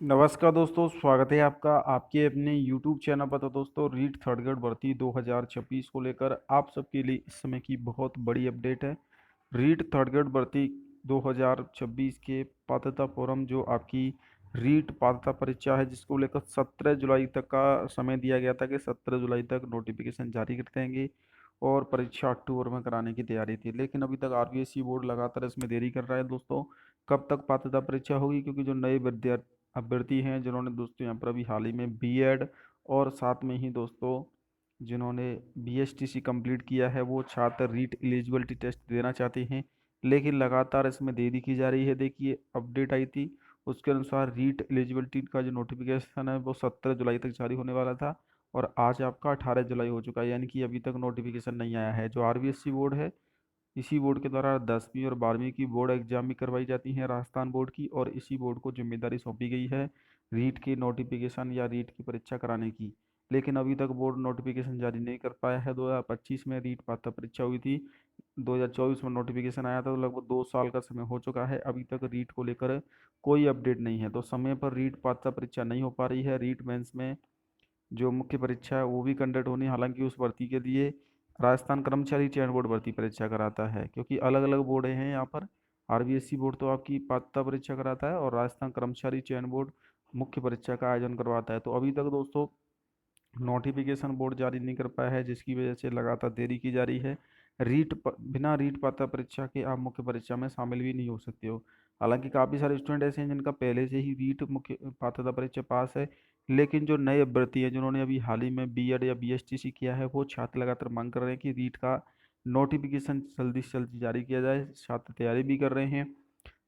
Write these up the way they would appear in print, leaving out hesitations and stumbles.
नमस्कार दोस्तों, स्वागत है आपका आपके अपने YouTube चैनल पर। तो दोस्तों, रीट थर्ड ग्रेड भर्ती 2026 को लेकर आप सबके लिए इस समय की बहुत बड़ी अपडेट है। रीट थर्ड ग्रेड भर्ती 2026 के पात्रता फोरम, जो आपकी रीट पात्रता परीक्षा है, जिसको लेकर 17 जुलाई तक का समय दिया गया था कि 17 जुलाई तक नोटिफिकेशन जारी कर देंगे और परीक्षा अक्टूबर में कराने की तैयारी थी। लेकिन अभी तक आरबीएसई बोर्ड लगातार इसमें देरी कर रहा है दोस्तों। कब तक पात्रता परीक्षा होगी, क्योंकि जो नए विद्यार्थी अभ्यर्थी हैं, जिन्होंने दोस्तों यहाँ पर अभी हाल ही में बीएड और साथ में ही दोस्तों जिन्होंने बीएसटीसी कंप्लीट किया है, वो छात्र रीट एलिजिबिलिटी टेस्ट देना चाहते हैं। लेकिन लगातार इसमें देरी की जा रही है। देखिए, अपडेट आई थी, उसके अनुसार रीट एलिजिबिलिटी का जो नोटिफिकेशन है वो 17 जुलाई तक जारी होने वाला था और आज आपका 18 जुलाई हो चुका है, यानी कि अभी तक नोटिफिकेशन नहीं आया है। जो आरबीएसई बोर्ड है, इसी बोर्ड के द्वारा 10वीं और 12वीं की बोर्ड एग्जाम भी करवाई जाती हैं, राजस्थान बोर्ड की, और इसी बोर्ड को जिम्मेदारी सौंपी गई है रीट की नोटिफिकेशन या रीट की परीक्षा कराने की। लेकिन अभी तक बोर्ड नोटिफिकेशन जारी नहीं कर पाया है। 2025 में रीट पात्रता परीक्षा हुई थी, 2024 में नोटिफिकेशन आया था, तो लगभग 2 साल का समय हो चुका है। अभी तक रीट को लेकर कोई अपडेट नहीं है, तो समय पर रीट पात्रता परीक्षा नहीं हो पा रही है। रीट मेंस में जो मुख्य परीक्षा है वो भी कंडक्ट होनी, हालांकि उस भर्ती के लिए राजस्थान कर्मचारी चयन बोर्ड भर्ती परीक्षा कराता है, क्योंकि अलग अलग बोर्ड हैं यहाँ पर। आरबीएसई बोर्ड तो आपकी पात्रता परीक्षा कराता है और राजस्थान कर्मचारी चयन बोर्ड मुख्य परीक्षा का आयोजन करवाता है। तो अभी तक दोस्तों नोटिफिकेशन बोर्ड जारी नहीं कर पाया है, जिसकी वजह से लगातार देरी की जा रही है। बिना रीट पात्रता परीक्षा के आप मुख्य परीक्षा में शामिल भी नहीं हो सकते हो। हालांकि काफ़ी सारे स्टूडेंट ऐसे हैं जिनका पहले से ही रीट मुख्य पात्रता परीक्षा पास है, लेकिन जो नए अभ्यर्थी हैं, जिन्होंने अभी हाल ही में बीएड या बीएसटीसी किया है, वो छात्र लगातार मांग कर रहे हैं कि रीट का नोटिफिकेशन जल्दी से जल्दी जारी किया जाए। छात्र तैयारी भी कर रहे हैं।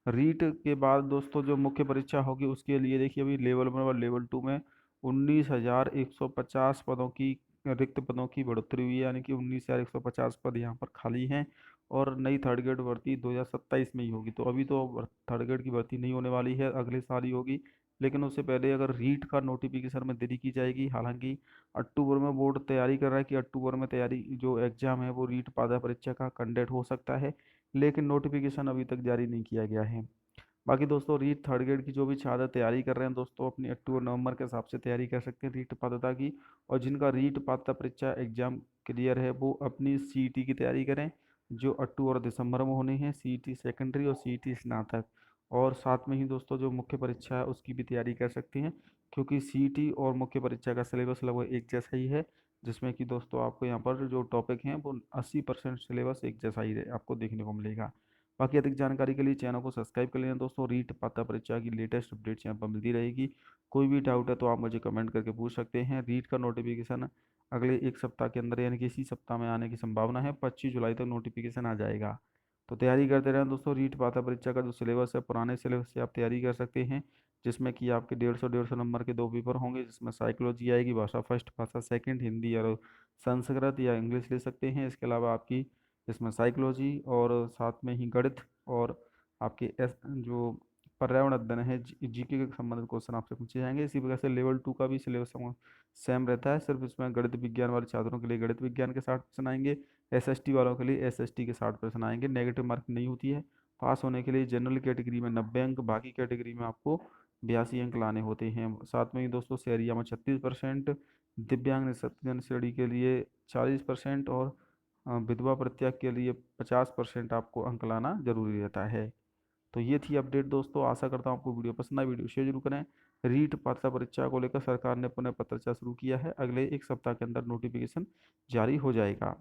रीट के बाद दोस्तों जो मुख्य परीक्षा होगी, उसके लिए देखिए अभी लेवल 1 और लेवल 2 में 19,150 पदों की रिक्त पदों की बढ़ोतरी हुई है, यानी कि 19,150 पद यहाँ पर खाली हैं। और नई थर्ड ग्रेड भर्ती 2027 में ही होगी। तो अभी तो थर्ड ग्रेड की भर्ती नहीं होने वाली है, अगले साल ही होगी। लेकिन उससे पहले अगर रीट का नोटिफिकेशन में देरी की जाएगी, हालांकि अक्टूबर में बोर्ड तैयारी कर रहा है कि अक्टूबर में तैयारी जो एग्जाम है वो रीट पात्रता परीक्षा का कंडक्ट हो सकता है, लेकिन नोटिफिकेशन अभी तक जारी नहीं किया गया है। बाकी दोस्तों, रीट थर्ड ग्रेड की जो भी छात्र तैयारी कर रहे हैं दोस्तों, अपनी अक्टूबर नवंबर के हिसाब से तैयारी कर सकते हैं रीट पात्रता की। और जिनका रीट पात्रता परीक्षा एग्जाम क्लियर है, वो अपनी सीईटी की तैयारी करें, जो अक्टूबर और दिसंबर में होनी है, सीईटी सेकेंडरी और सीईटी स्नातक। और साथ में ही दोस्तों जो मुख्य परीक्षा है उसकी भी तैयारी कर सकती हैं, क्योंकि सीईटी और मुख्य परीक्षा का सिलेबस लगभग एक जैसा ही है, जिसमें कि दोस्तों आपको यहाँ पर जो टॉपिक हैं वो 80% सिलेबस एक जैसा ही आपको देखने को मिलेगा। बाकी अधिक जानकारी के लिए चैनल को सब्सक्राइब कर लेना दोस्तों। रीट पात्रता परीक्षा की लेटेस्ट अपडेट्स यहाँ पर मिलती रहेगी। कोई भी डाउट है तो आप मुझे कमेंट करके पूछ सकते हैं। रीट का नोटिफिकेशन अगले एक सप्ताह के अंदर, यानी कि इसी सप्ताह में आने की संभावना है। 25 जुलाई तक नोटिफिकेशन आ जाएगा। तो तैयारी करते रहें दोस्तों। रीट पात्रता परीक्षा का जो सिलेबस है, पुराने सिलेबस से आप तैयारी कर सकते हैं, जिसमें कि आपके 150 नंबर के 2 पेपर होंगे, जिसमें साइकोलॉजी आएगी, भाषा फर्स्ट, भाषा सेकंड, हिंदी और संस्कृत या इंग्लिश ले सकते हैं। इसके अलावा आपकी इसमें साइकोलॉजी और साथ में ही गणित और आपके जो पर्यावरण अध्ययन है, जीके के संबंधित क्वेश्चन आपसे पूछे जाएंगे। इसी प्रकार से लेवल 2 का भी सिलेबस सेम रहता है, सिर्फ इसमें गणित विज्ञान वाले छात्रों के लिए गणित विज्ञान के 60 प्रश्न आएंगे, एसएसटी वालों के लिए एसएसटी के 60 प्रश्न आएंगे। नेगेटिव मार्किंग नहीं होती है। पास होने के लिए जनरल कैटेगरी में 90 अंक, बाकी कैटेगरी में आपको 82 अंक लाने होते हैं। साथ में ही दोस्तों शहरिया में 36%, दिव्यांग निःशक्तजन श्रेणी के लिए 40% और विधवा प्रत्याग के लिए 50% आपको अंक लाना जरूरी रहता है। तो ये थी अपडेट दोस्तों। आशा करता हूँ आपको वीडियो पसंद आए। वीडियो शेयर जरूर करें। रीट पात्रता परीक्षा को लेकर सरकार ने पुनः पत्राचार शुरू किया है, अगले एक सप्ताह के अंदर नोटिफिकेशन जारी हो जाएगा।